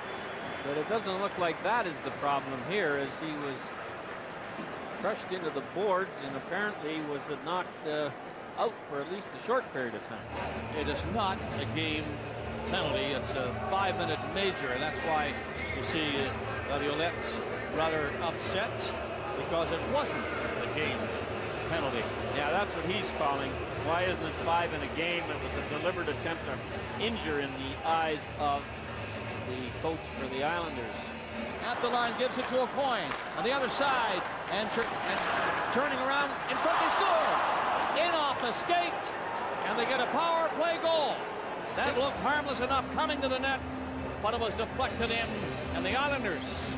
Speaker 10: But it doesn't look like that is the problem here, as he was crushed into the boards and apparently was knocked out for at least a short period of time.
Speaker 2: It is not a game penalty. It's a 5-minute major, and that's why you see Laviolette's rather upset, because it wasn't a game penalty.
Speaker 10: Yeah, that's what he's calling. Why isn't it 5 in a game? It was a deliberate attempt to injure in the eyes of the coach for the Islanders.
Speaker 2: At the line, gives it to a point on the other side, and turning around in front, they score! In off a skate, and they get a power play goal. That looked harmless enough coming to the net, but it was deflected in, and the Islanders,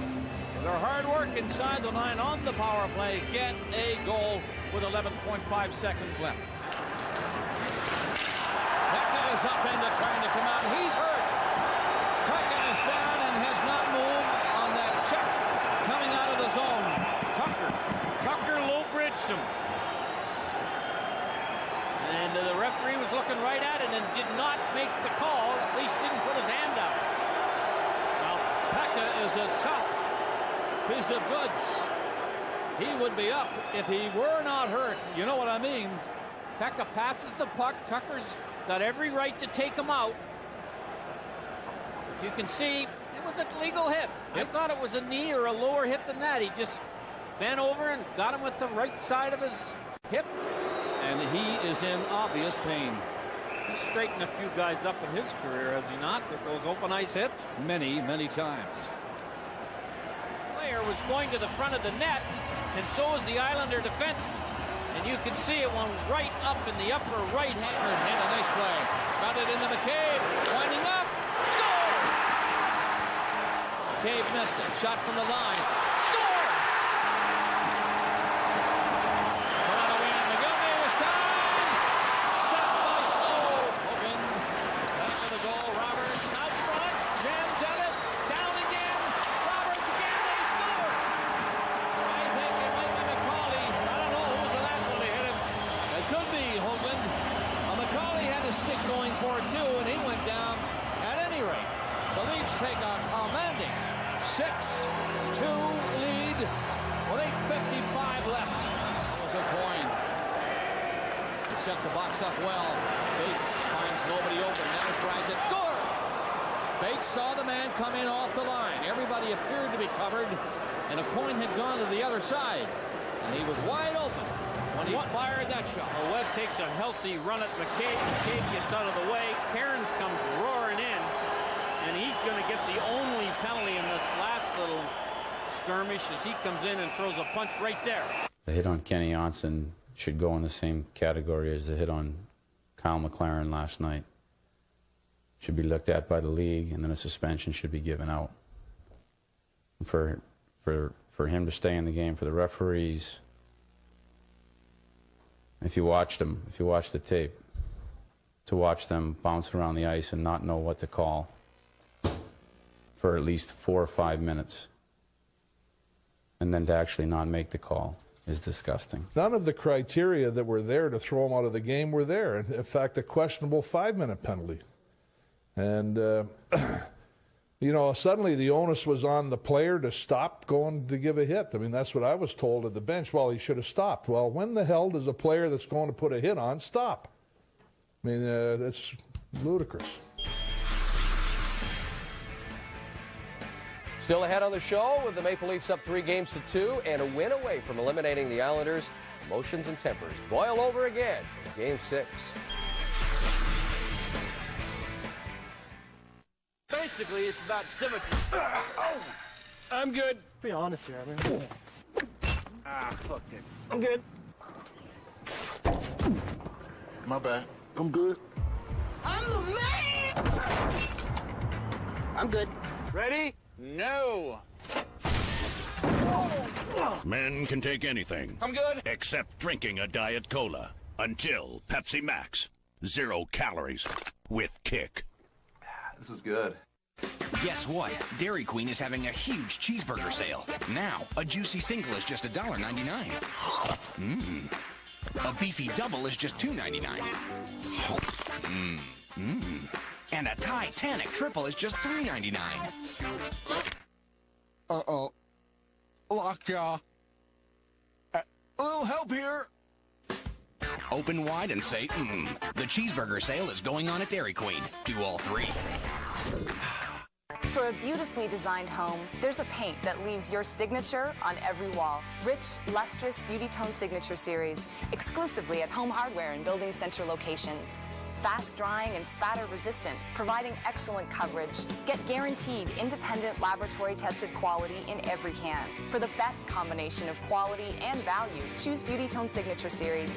Speaker 2: with their hard work inside the line on the power play, get a goal with 11.5 seconds left. Pekka is up into trying to come out, and he's hurt. Pekka is down and has not moved on that check coming out of the zone.
Speaker 10: Tucker low-bridged him. And the referee was looking right at it and did not make the call, at least didn't put his hand out.
Speaker 2: Well, Pekka is a tough piece of goods. He would be up if he were not hurt. You know what I mean?
Speaker 10: Pekka passes the puck. Tucker's got every right to take him out. But you can see it was a legal hit. Yep. I thought it was a knee or a lower hit than that. He just bent over and got him with the right side of his hip.
Speaker 2: And he is in obvious pain.
Speaker 10: He's straightened a few guys up in his career, has he not, with those open ice hits?
Speaker 2: Many, many times.
Speaker 10: Player was going to the front of the net, and so was the Islander defenseman. And you can see it went right up in the upper right hand.
Speaker 2: And a nice play. Got it into McCabe. Winding up. Score! McCabe missed it. Shot from the line. Score! take a commanding 6-2 lead with 8:55 left. It was a coin. He set the box up well. Bates finds nobody open. Now tries it. Score! Bates saw the man come in off the line. Everybody appeared to be covered, and a coin had gone to the other side. And he was wide open when he fired that shot.
Speaker 10: Well, Webb takes a healthy run at McCabe. McCabe gets out of the way. Cairns comes roaring in, and he's going to get the only penalty in this last little skirmish as he comes in and throws a punch right there.
Speaker 8: The hit on Kenny Johnson should go in the same category as the hit on Kyle McLaren last night. Should be looked at by the league, and then a suspension should be given out. For him to stay in the game, for the referees, if you watch the tape, to watch them bounce around the ice and not know what to call for at least 4 or 5 minutes, and then to actually not make the call is disgusting.
Speaker 9: None of the criteria that were there to throw him out of the game were there. In fact, a questionable 5-minute penalty. And, you know, suddenly the onus was on the player to stop going to give a hit. I mean, that's what I was told at the bench. Well, he should have stopped. Well, when the hell does a player that's going to put a hit on stop? I mean, that's ludicrous.
Speaker 5: Still ahead on the show with the Maple Leafs up 3-2 and a win away from eliminating the Islanders. Emotions and tempers boil over again in Game 6.
Speaker 10: Basically, it's about symmetry. Oh, I'm good.
Speaker 12: Be honest here, I mean.
Speaker 10: Hooked it.
Speaker 12: I'm good.
Speaker 16: My bad. I'm good.
Speaker 12: I'm the man! I'm good.
Speaker 16: Ready? No.
Speaker 24: Men can take anything.
Speaker 12: I'm good.
Speaker 24: Except drinking a Diet Cola. Until Pepsi Max. 0 calories. With kick.
Speaker 25: This is good.
Speaker 26: Guess what? Dairy Queen is having a huge cheeseburger sale. Now, a juicy single is just $1.99. A beefy double is just $2.99. And a Titanic triple is just $3.99.
Speaker 12: Uh-oh. Lockjaw. A little help here.
Speaker 26: Open wide and say, The cheeseburger sale is going on at Dairy Queen. Do all 3.
Speaker 27: For a beautifully designed home, there's a paint that leaves your signature on every wall. Rich, lustrous Beauty Tone Signature Series, exclusively at Home Hardware and Building Center locations. Fast drying and spatter resistant, providing excellent coverage. Get guaranteed independent laboratory tested quality in every can. For the best combination of quality and value, choose Beauty Tone Signature Series.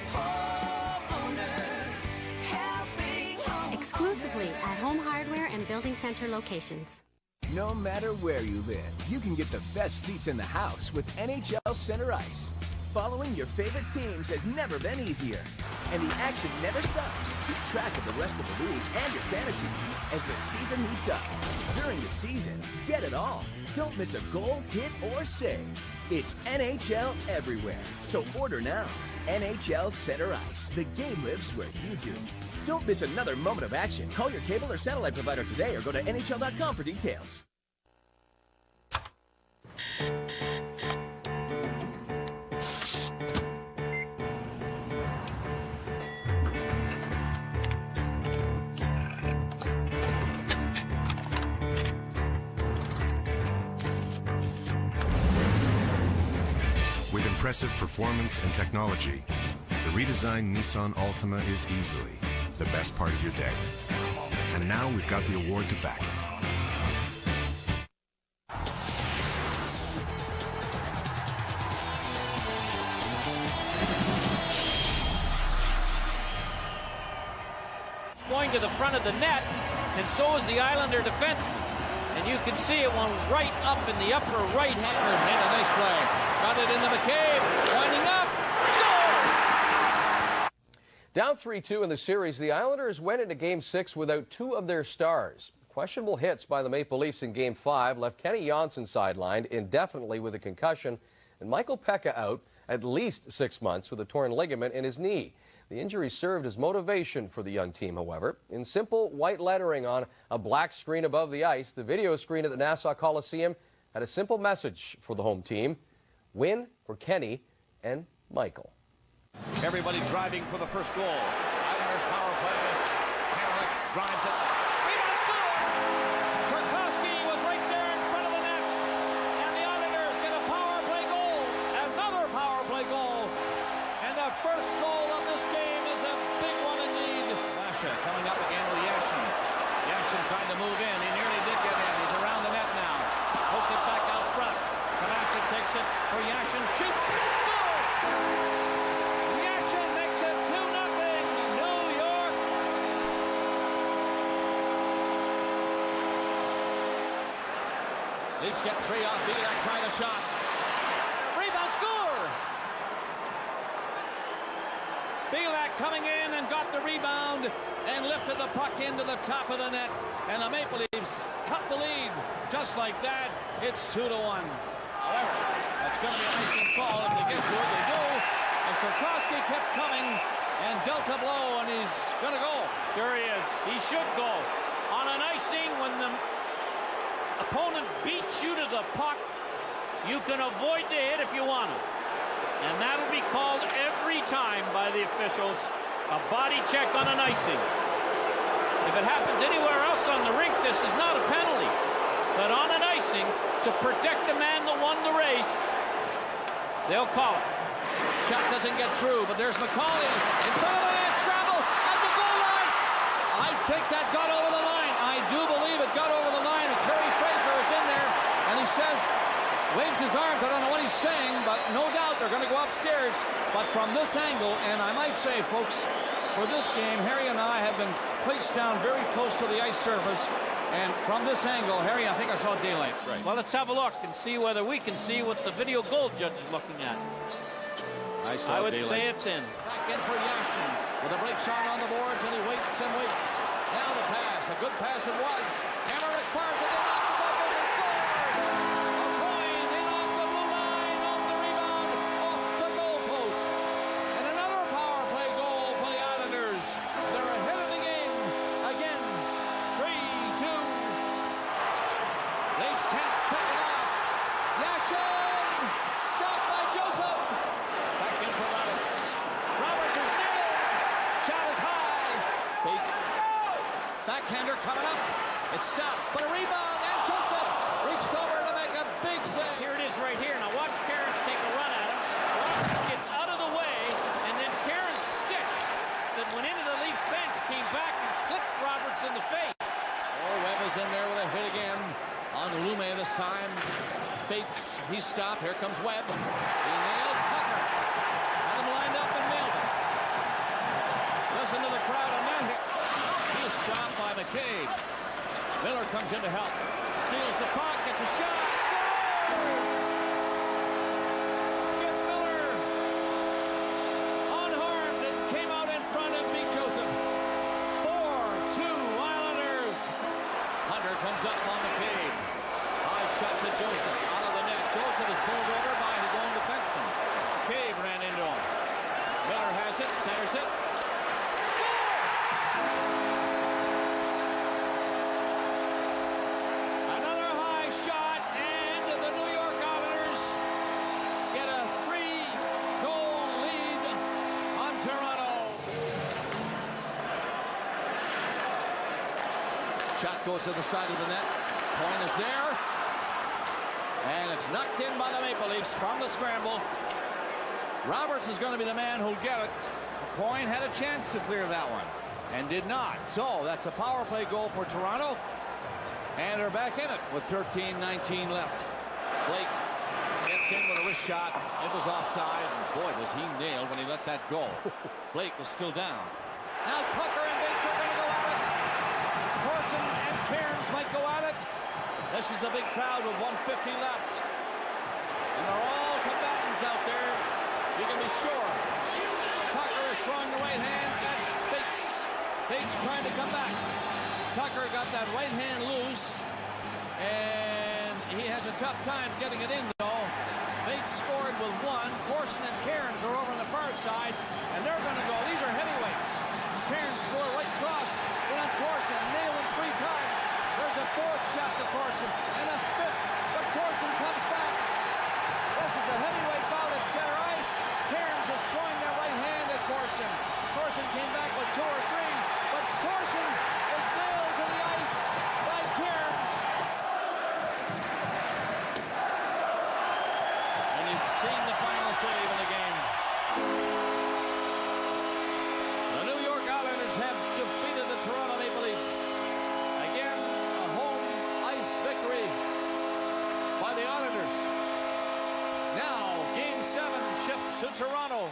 Speaker 28: Exclusively at Home Hardware and Building Center locations.
Speaker 29: No matter where you live, you can get the best seats in the house with NHL Center Ice. Following your favorite teams has never been easier. And the action never stops. Keep track of the rest of the league and your fantasy team as the season heats up. During the season, get it all. Don't miss a goal, hit, or save. It's NHL everywhere. So order now. NHL Center Ice. The game lives where you do. Don't miss another moment of action. Call your cable or satellite provider today or go to NHL.com for details.
Speaker 30: With impressive performance and technology, the redesigned Nissan Altima is easily the best part of your day. And now we've got the award to back it.
Speaker 10: It's going to the front of the net, and so is the Islander defenseman. And you can see it went right up in the upper right hand.
Speaker 2: Made a nice play. Got it into McCabe. Winding up.
Speaker 5: Down 3-2 in the series, the Islanders went into Game 6 without 2 of their stars. Questionable hits by the Maple Leafs in Game 5 left Kenny Johnson sidelined indefinitely with a concussion, and Michael Pekka out at least 6 months with a torn ligament in his knee. The injury served as motivation for the young team, however. In simple white lettering on a black screen above the ice, the video screen at the Nassau Coliseum had a simple message for the home team: win for Kenny and Michael.
Speaker 2: Everybody driving for the first goal. Islanders power play. Hamrick drives it. Rebound score! Tchaikovsky was right there in front of the net. And the Islanders get a power play goal. Another power play goal. And the first goal of this game is a big one indeed. Lasha coming up again with Yashin. Yashin trying to move in. He nearly did get in. He's around the net now. Poked it back out front. Kamashin takes it for Yashin. Shoots! Scores! Leafs get 3 off Belak trying a shot. Rebound score! Belak coming in and got the rebound and lifted the puck into the top of the net. And the Maple Leafs cut the lead. Just like that, it's 2-1. However, that's going to be an icing call. If they get to it, they do. And Tchaikovsky kept coming and dealt a blow, and he's going to go.
Speaker 10: Sure he is. He should go. On an icing, when the opponent beats you to the puck, you can avoid the hit if you want to. And that'll be called every time by the officials. A body check on an icing. If it happens anywhere else on the rink, this is not a penalty. But on an icing, to protect the man that won the race, they'll call it.
Speaker 2: Shot doesn't get through, but there's McCauley in front of the net, scramble at the goal line. I think that got over the line. I do believe it got over the line. And Kerry Fraser is in there, and he says, waves his arms. I don't know what he's saying, but no doubt they're going to go upstairs. But from this angle, and I might say, folks, for this game, Harry and I have been placed down very close to the ice surface. And from this angle, Harry, I think I saw daylight.
Speaker 10: Right. Well, let's have a look and see whether we can see what the video goal judge is looking at. I would say it's in.
Speaker 2: Back in for Yashin with a break shot on the boards, and he waits and waits. Now the pass, a good pass it was. Hamrick fires it in off the double and scored. A point in off the blue line, off the rebound, off the goal post. And another power play goal for the Islanders. They're ahead of the game again. 3-2. Leafs can't pick it up. Yashin stopped by Joseph. Back in for Roberts. Roberts is nailed. Shot is high. Bates. Backhander coming up. It's stopped, but a rebound, and Joseph reached over to make a big save.
Speaker 10: Here it is right here. Now watch Cairns take a run at him. Roberts gets out of the way, and then Cairns' stick that went into the Leaf bench came back and clipped Roberts in the face.
Speaker 2: Oh, Webb is in there with a hit again on Lume this time. Bates, he's stopped. Here comes Webb. He nails Tucker. Had him lined up and nailed him. Listen to the crowd on that hit. He is stopped by McCabe. Miller comes in to help. Steals the puck, gets a shot, scores! Skip Miller unharmed and came out in front and beat Joseph. 4-2 Islanders. Hunter comes up on McCabe. High shot to Joseph out of the net. Joseph is pulled over by his own defenseman. McCabe ran into him. Miller has it, centers it. Shot goes to the side of the net. Point is there. And it's knocked in by the Maple Leafs from the scramble. Roberts is going to be the man who'll get it. Coyne had a chance to clear that one and did not. So that's a power play goal for Toronto. And they're back in it with 13-19 left. Blake gets in with a wrist shot. It was offside. And boy, was he nailed when he let that go. Blake was still down. Now Tucker and Bates are going to go at it. Corson and Cairns might go at it. This is a big crowd with 150 left. And they're all combatants out there. You can be sure. Tucker is throwing the right hand at Bates. Bates trying to come back. Tucker got that right hand loose. And he has a tough time getting it in, though. Bates scored with one. Corson and Cairns are over in the far side, and they're going to go. These are heavyweights. Cairns threw it right across. Went on Corson, nailed him 3 times. There's a 4th shot to Corson, and a 5th, but Corson comes back. This is a heavyweight bout at center ice. Cairns is throwing their right hand at Corson. Corson came back with 2 or 3, but Corson is nailed to the ice by Cairns. And you've seen the final save in the game. The New York Islanders have defeated the Toronto Maple Leafs. Again, a home ice victory by the Islanders. Now, Game 7 shifts to Toronto.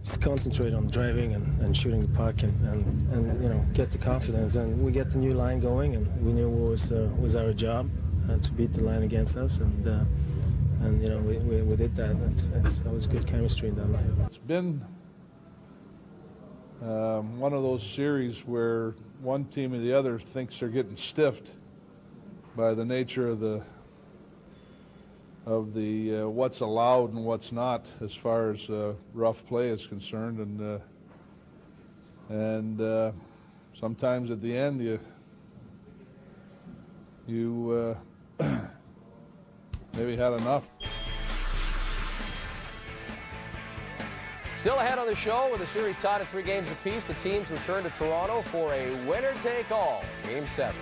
Speaker 1: Just concentrate on driving and shooting the puck and you know, get the confidence. And we get the new line going, and we knew what was our job to beat the line against us, and you know, we did that. That was good chemistry in that line.
Speaker 9: It's been one of those series where one team or the other thinks they're getting stiffed by the nature of the what's allowed and what's not as far as rough play is concerned, and sometimes at the end you maybe had enough.
Speaker 5: Still ahead on the show with the series tied at 3 games apiece. The teams return to Toronto for a winner-take-all Game 7.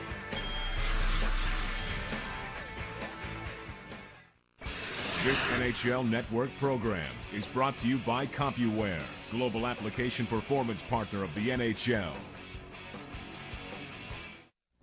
Speaker 30: This NHL Network program is brought to you by CompuWare, global application performance partner of the NHL.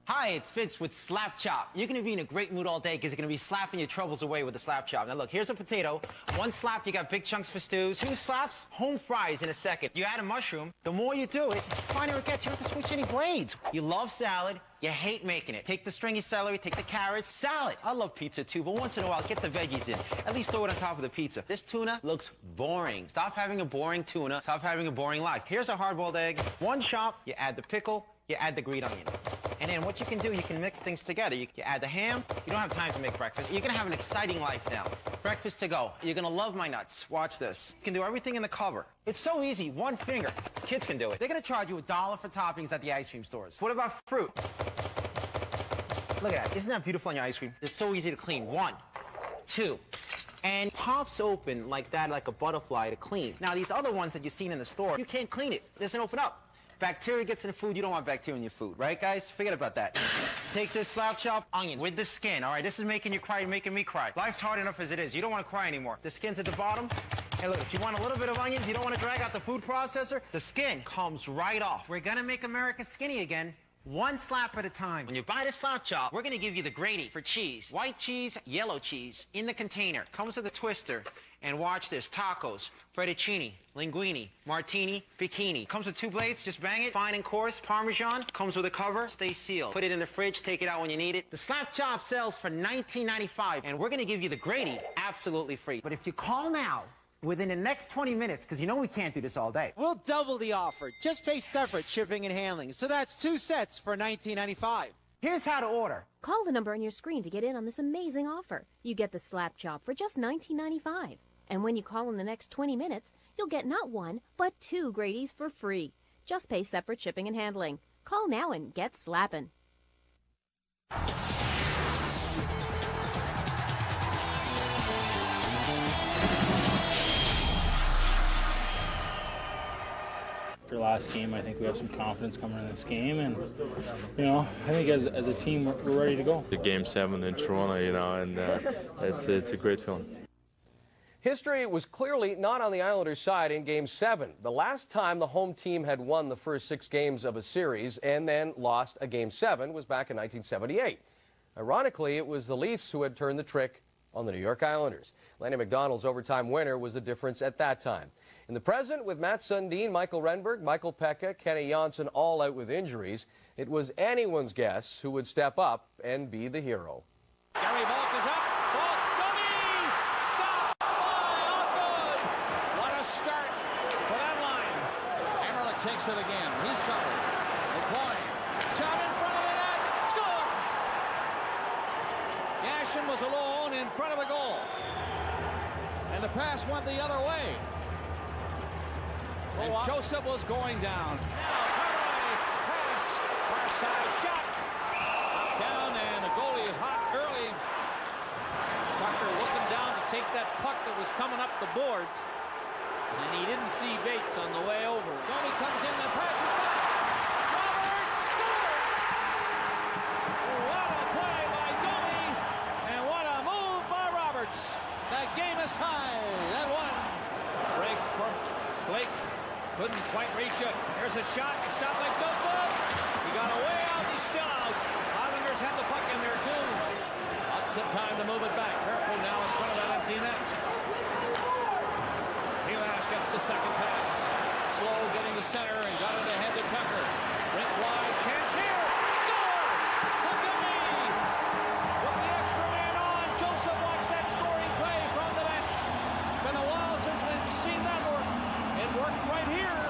Speaker 14: Hi, it's Fitz with Slap Chop. You're going to be in a great mood all day because you're going to be slapping your troubles away with the Slap Chop. Now look, here's a potato. 1 slap, you got big chunks for stews. 2 slaps, home fries in a second. You add a mushroom, the more you do it, the finer it gets. You don't have to switch any blades. You love salad, you hate making it. Take the stringy celery, take the carrots, salad. I love pizza too, but once in a while, get the veggies in. At least throw it on top of the pizza. This tuna looks boring. Stop having a boring tuna. Stop having a boring life. Here's a hard-boiled egg. 1 chop, you add the pickle, you add the green onion. And then what you can do, you can mix things together. You add the ham. You don't have time to make breakfast. You're going to have an exciting life now. Breakfast to go. You're going to love my nuts. Watch this. You can do everything in the cover. It's so easy. 1 finger. Kids can do it. They're going to charge you $1 for toppings at the ice cream stores. What about fruit? Look at that. Isn't that beautiful on your ice cream? It's so easy to clean. 1, 2. And pops open like that, like a butterfly to clean. Now, these other ones that you've seen in the store, you can't clean it. It doesn't open up. Bacteria gets in the food. You don't want bacteria in your food, right, guys? Forget about that. Take this Slap Chop onion with the skin. All right, this is making you cry, making me cry. Life's hard enough as it is. You don't want to cry anymore. The skin's at the bottom. Hey, look, so you want a little bit of onions? You don't want to drag out the food processor? The skin comes right off. We're going to make America skinny again. 1 slap at a time. When you buy the Slap Chop, we're going to give you the grady for cheese. White cheese, yellow cheese in the container. Comes with a twister. And watch this, tacos, fettuccine, linguine, martini, bikini. Comes with 2 blades, just bang it. Fine and coarse, Parmesan. Comes with a cover, stay sealed. Put it in the fridge, take it out when you need it. The Slap Chop sells for $19.95, and we're gonna give you the grady absolutely free. But if you call now, within the next 20 minutes, because you know we can't do this all day.
Speaker 15: We'll double the offer. Just pay separate shipping and handling. So that's 2 sets for $19.95.
Speaker 14: Here's how to order.
Speaker 4: Call the number on your screen to get in on this amazing offer. You get the Slap Chop for just $19.95. And when you call in the next 20 minutes, you'll get not 1, but 2 Grady's for free. Just pay separate shipping and handling. Call now and get slapping.
Speaker 7: After last game, I think we have some confidence coming in this game, and you know, I think as a team we're ready to go.
Speaker 11: The Game 7 in Toronto, you know, and it's a great feeling.
Speaker 5: History was clearly not on the Islanders' side in Game 7. The last time the home team had won the first 6 games of a series and then lost a Game 7 was back in 1978. Ironically, it was the Leafs who had turned the trick on the New York Islanders. Lanny McDonald's overtime winner was the difference at that time. In the present, with Matt Sundin, Michael Renberg, Michael Pekka, Kenny Janssen all out with injuries, it was anyone's guess who would step up and be the hero.
Speaker 2: Gary Malk is up. Malk, dummy! Stop by Osgood! What a start for that line. Emerlich takes it again. He's covered. McCoy. Shot in front of the net. Score! Yashin was alone in front of the goal. And the pass went the other way. And Joseph was going down. Now, pass, far side shot. Up, down, and the goalie is hot early.
Speaker 10: Tucker looking down to take that puck that was coming up the boards. And he didn't see Bates on the way over.
Speaker 2: Goalie comes in and passes back. Roberts scores! What a play by Goalie, and what a move by Roberts. That game is tied at 1. Break from Blake. Couldn't quite reach it. Here's a shot. Stopped by Joseph. He got away out. He's still out. Islanders have the puck in there too. Lots of time to move it back. Careful now in front of that empty net. Helash gets the second pass. Slow getting the center and got it ahead to Tucker. Rink wide. Chance here. Score! McGillney! With the extra man on. Joseph watched that scoring play from the bench. Been a while since we've seen that work. It worked right here.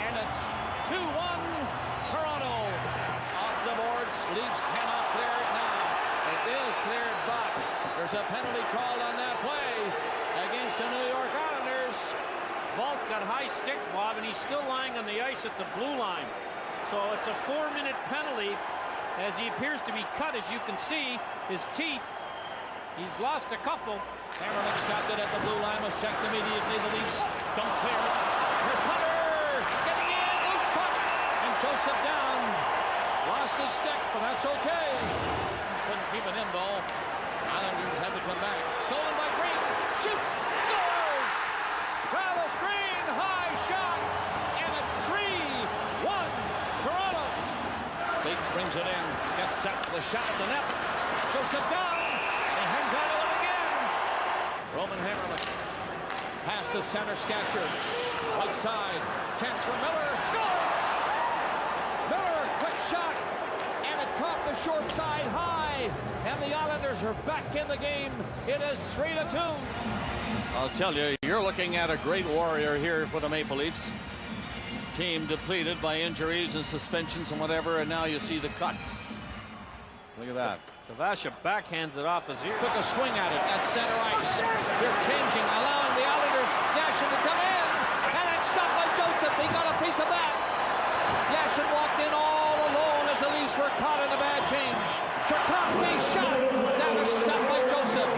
Speaker 2: And it's 2-1 Toronto. Off the boards. Leafs cannot clear it now. It is cleared, but there's a penalty called on that play against the New York Islanders.
Speaker 10: Vault got high stick, Bob, and he's still lying on the ice at the blue line. So it's a 4-minute penalty as he appears to be cut. As you can see, his teeth, he's lost a couple.
Speaker 2: Hammerman stopped it at the blue line, was checked immediately. The Leafs don't clear it. Here's Putter getting in, loose puck, and Joseph down. Lost his stick, but that's okay. Just couldn't keep it in, though. Islanders had to come back. Stolen by Green. Shoots. Scores! Travis Green, high shot. And it's 3-1 Toronto. Bates brings it in. Gets set for the shot at the net. Joseph down. He hangs on to it again. Roman Hammerman. Pass to center Sketcher. Right side. Chance for Miller. Scores! Miller, quick shot. And it caught the short side high. And the Islanders are back in the game. It is 3-2. I'll tell you, you're looking at a great warrior here for the Maple Leafs. Team depleted by injuries and suspensions and whatever, and now you see the cut. Look at that.
Speaker 10: Tavasha backhands it off his ear.
Speaker 2: Took a swing at it at center ice. They're changing, allowing the Islanders, Yashin to come in. And it's stopped by Joseph. He got a piece of that. Yashin walked in all alone as the Leafs were caught in a bad change. Tchaikovsky's shot. That is stopped by Joseph.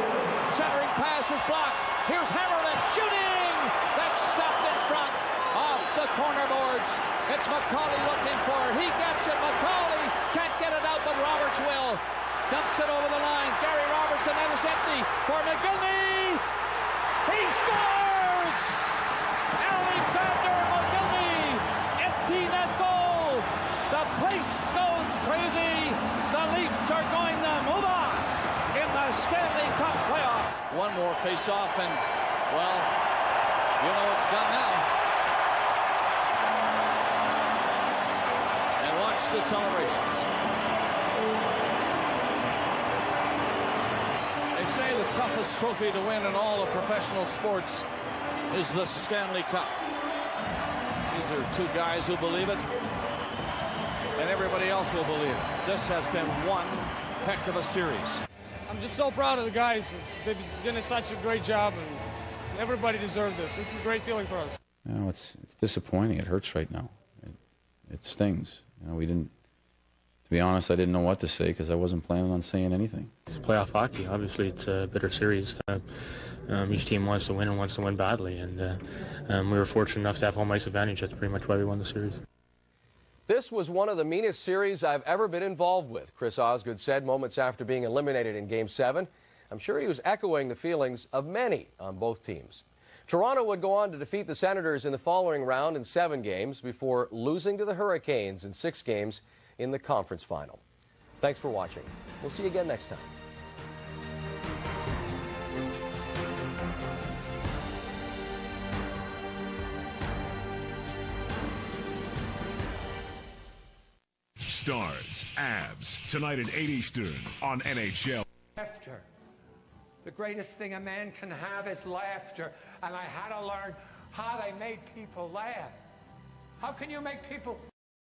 Speaker 2: Centering pass is blocked. Here's Hammerman shooting. That's stopped in front off the corner boards. It's McCauley looking for it. He gets it. McCauley can't get it out, but Roberts will. Dumps it over the line. Gary Roberts, and that is empty for McGillney. He scores! Alexander McGillney. Empty net goal. The place goes crazy. The Leafs are going to move on in the Stanley Cup playoffs. One more face-off, and, well, you know it's done now. And watch the celebrations. They say the toughest trophy to win in all of professional sports is the Stanley Cup. These are two guys who believe it, and everybody else will believe it. This has been one heck of a series.
Speaker 3: I'm just so proud of the guys. They've done such a great job, and everybody deserved this. This is a great feeling for us.
Speaker 8: You know, it's disappointing. It hurts right now. It stings. You know, we didn't. To be honest, I didn't know what to say because I wasn't planning on saying anything.
Speaker 7: It's playoff hockey. Obviously, it's a bitter series. Each team wants to win and wants to win badly, and we were fortunate enough to have home ice advantage. That's pretty much why we won the series.
Speaker 5: This was one of the meanest series I've ever been involved with, Chris Osgood said moments after being eliminated in Game 7. I'm sure he was echoing the feelings of many on both teams. Toronto would go on to defeat the Senators in the following round in 7 games before losing to the Hurricanes in 6 games in the conference final. Thanks for watching. We'll see you again next time.
Speaker 30: Stars, Abs, tonight at 8 Eastern on NHL.
Speaker 6: Laughter. The greatest thing a man can have is laughter. And I had to learn how they made people laugh. How can you make people